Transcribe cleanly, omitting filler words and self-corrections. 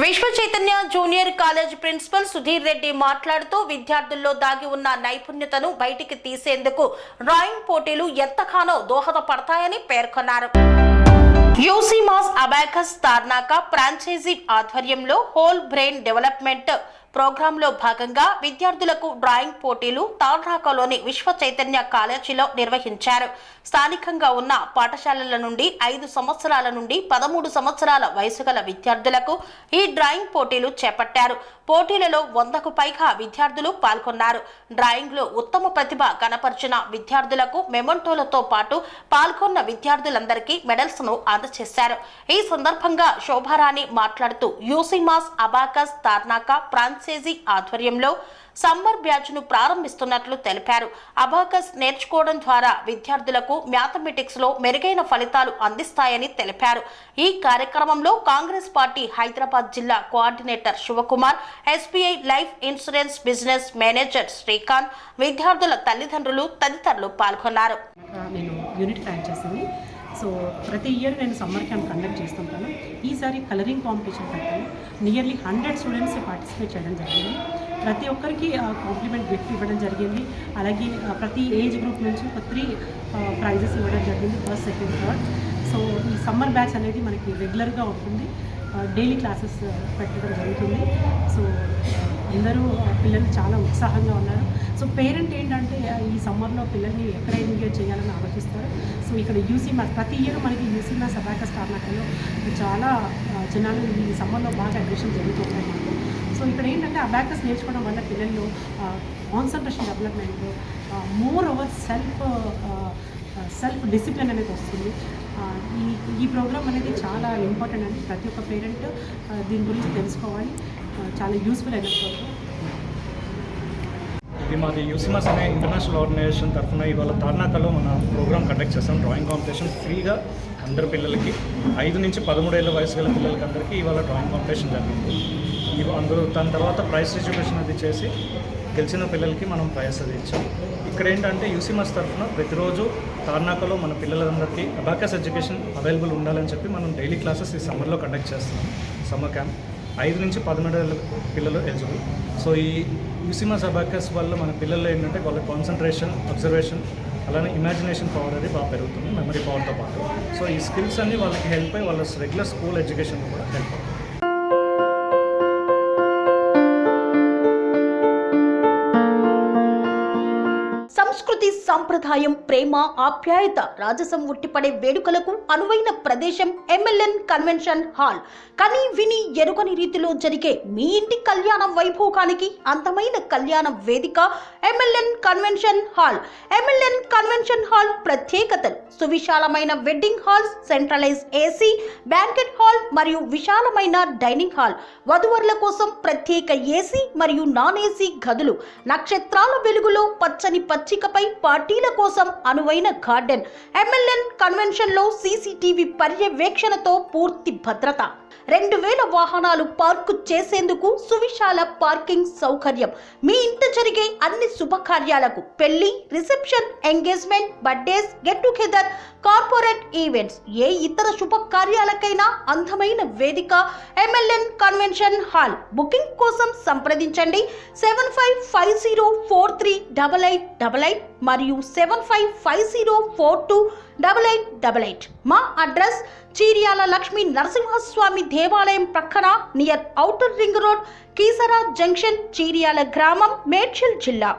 విశ్వ Chaitanya junior college principal Sudheer Reddy మాట్లాడుతూ విద్యార్థుల్లో దాగి ఉన్న నైపుణ్యతను బయటికి తీసేందుకు డ్రాయింగ్ పోటీలు ఎంతగానో దోహదపడతాయని పేర్కొన్నారు. యూసీమాస్ అబాకస్ తార్నాక ఫ్రాంచైజీ ఆధ్వర్యంలో హోల్ బ్రెయిన్ డెవలప్మెంట్ ప్రోగ్రాంలో భాగంగా విద్యార్థులకు డ్రాయింగ్ పోటీలు తార్నాకలోని విశ్వ చైతన్య కాలేజీలో నిర్వహించారు. స్థానికంగా ఉన్న పాఠశాలల నుండి 5 సంవత్సరాల నుండి 13 సంవత్సరాల వయసు గల విద్యార్థులకు ఈ డ్రాయింగ్ పోటీలు చేపట్టారు. పోటీలలో 100కు పైగా విద్యార్థులు పాల్గొన్నారు. డ్రాయింగ్లో ఉత్తమ ప్రతిభ కనపరిచిన విద్యార్థులకు మెమంటోలతో పాటు పాల్గొన్న విద్యార్థులందరికీ మెడల్స్ ను అందజేశారు. ఈ సందర్భంగా శోభారాణి మాట్లాడుతూ యూసీమాస్ అబాకస్ తార్నాక ఫ్రాంచైజీ ఆధ్వర్యంలో సమ్మర్ బ్యాచ్ ను ప్రారంభిస్తున్నట్లు తెలిపారు. అబాకస్ నేర్చుకోవడం ద్వారా విద్యార్థులకు మ్యాథమెటిక్స్ లో మెరుగైన ఫలితాలు అందిస్తాయని తెలిపారు. ఈ కార్యక్రమంలో కాంగ్రెస్ పార్టీ హైదరాబాద్ జిల్లా coordinator Shivakumar, SBI life insurance business manager Srikanth, విద్యార్థుల తల్లిదండ్రులు తదితరులు పాల్గొన్నారు. నేను యూనిట్ ఫ్రాంచైజీని సో ప్రతి ఇయర్ నేను సమ్మర్ క్యాంప్ కండక్ట్ చేస్తుంటాను. ఈసారి కలరింగ్ కాంపిటీషన్ పెట్టాను. నియర్లీ 100 స్టూడెంట్స్ పార్టిసిపేట్ చేయడం జరిగింది. ప్రతి ఒక్కరికి కాంప్లిమెంట్ గిఫ్ట్ ఇవ్వడం జరిగింది. అలాగే ప్రతి ఏజ్ గ్రూప్ నుంచి ఒక 3 ప్రైజెస్ ఇవ్వడం జరిగింది, ఫస్ట్, సెకండ్, థర్డ్. సో ఈ సమ్మర్ బ్యాచ్ అనేది మనకి రెగ్యులర్గా ఉంటుంది. డైలీ క్లాసెస్ పెట్టడం జరుగుతుంది. సో అందరూ పిల్లలు చాలా ఉత్సాహంగా ఉన్నారు. సో పేరెంట్ ఏంటంటే ఈ సమ్మర్లో పిల్లల్ని ఎక్కడ ఎంగేజ్ చేయాలని ఆలోచిస్తారు. సో ఇక్కడ యూసీమాస్ ప్రతి ఇయర్ మనకి యూసీమాస్ అబాకస్ తార్నాకలో చాలా జనాలు ఈ సమ్మర్లో బాగా అడ్మిషన్ జరుగుతుంటాయి మనకు. సో ఇక్కడ ఏంటంటే అబాకస్ నేర్చుకోవడం వల్ల పిల్లల్లో concentration development, more over self discipline అనేది వస్తుంది. ఈ ప్రోగ్రామ్ అనేది చాలా ఇంపార్టెంట్ అండి. ప్రతి ఒక్క పేరెంట్ దీని గురించి తెలుసుకోవాలి. చాలా యూస్ఫుల్ అయిన ప్రోగ్రామ్. ఇది మాది యూసీమాస్ అనే ఇంటర్నేషనల్ ఆర్గనైజేషన్ తరఫున ఇవాళ తార్నాకలో మన ప్రోగ్రామ్ కండక్ట్ చేస్తాం. డ్రాయింగ్ కాంపిటీషన్ ఫ్రీగా అందరు పిల్లలకి 5 నుంచి 13 ఏళ్ళ వయసు గల పిల్లలకి అందరికీ ఇవాళ డ్రాయింగ్ కాంపిటీషన్ జరిగింది. అందరూ దాని తర్వాత ప్రైజ్ డిస్ట్రిబ్యూషన్ అది చేసి గెలిచిన పిల్లలకి మనం ప్రైజ్ అది ఇచ్చాం. ఇక్కడ ఏంటంటే యూసీమాస్ తరఫున ప్రతిరోజు తార్నాకలో మన పిల్లలందరికీ అబాకస్ ఎడ్యుకేషన్ అవైలబుల్ ఉండాలని చెప్పి మనం డైలీ క్లాసెస్ ఈ సమ్మర్లో కండక్ట్ చేస్తున్నాం. సమ్మర్ క్యాంప్ 5 నుంచి 13 ఏళ్ళ పిల్లలు ఎలిజిబుల్. సో ఈ యూసీమాస్ అబాకస్ వల్ల మన పిల్లల్లో ఏంటంటే వాళ్ళ కాన్సన్ట్రేషన్, అబ్జర్వేషన్, అలానే ఇమాజినేషన్ పవర్ అది బాగా పెరుగుతుంది, మెమరీ పవర్తో పాటు. సో ఈ స్కిల్స్ అన్నీ వాళ్ళకి హెల్ప్ అయ్యి వాళ్ళ రెగ్యులర్ స్కూల్ ఎడ్యుకేషన్లో కూడా హెల్ప్ అవుతుంది. సంస్కృతి, సంప్రదాయం, ప్రేమ, ఆప్యాయత, రాజసం ఉట్టిపడే వేడుకలకు అనువైన ప్రదేశం ఎంఎల్ఎన్ కన్వెన్షన్ హాల్. కని విని ఎరుగని రీతిలో జరిగే మీ ఇంటి కళ్యాణ వైభోగానికి అందమైన కళ్యాణ వేదిక MLN convention hall. MLN convention hall ప్రత్యేకతలు: సువిశాలమైన wedding halls, centralise AC banquet hall మరియు విశాలమైన డైనింగ్ హాల్, వధువరుల కోసం ప్రత్యేక ఏసీ మరియు నాన్ ఏసీ గదులు, నక్షత్రాల వెలుగులో పచ్చని పచ్చికపై పార్టీల కోసం అనువైన గార్డెన్. ఎంఎల్ఎన్ కన్వెన్షన్ లో సీసీటీవీ పర్యవేక్షణతో పూర్తి భద్రత, 2000 వాహనాలు పార్కు చేసేందుకు సువిశాల పార్కింగ్ సౌకర్యం. మీ ఇంట జరిగే అన్ని శుభకార్యాలకు, పెళ్లి, reception, engagement, birthdays, get together, corporate events, ఏ ఇతర శుభకార్యాలకైనా అందమైన వేదిక ఎంఎల్ఎన్ కన్వెన్షన్ హాల్. బుకింగ్ కోసం సంప్రదించండి 7550438888 మరియు 7550428888. మా అడ్రస్ చీర్యాల లక్ష్మీ నరసింహస్వామి దేవాలయం ప్రక్కన, near outer ring road, Keesara junction, Cheeryal గ్రామం, మేడ్చల్ జిల్లా.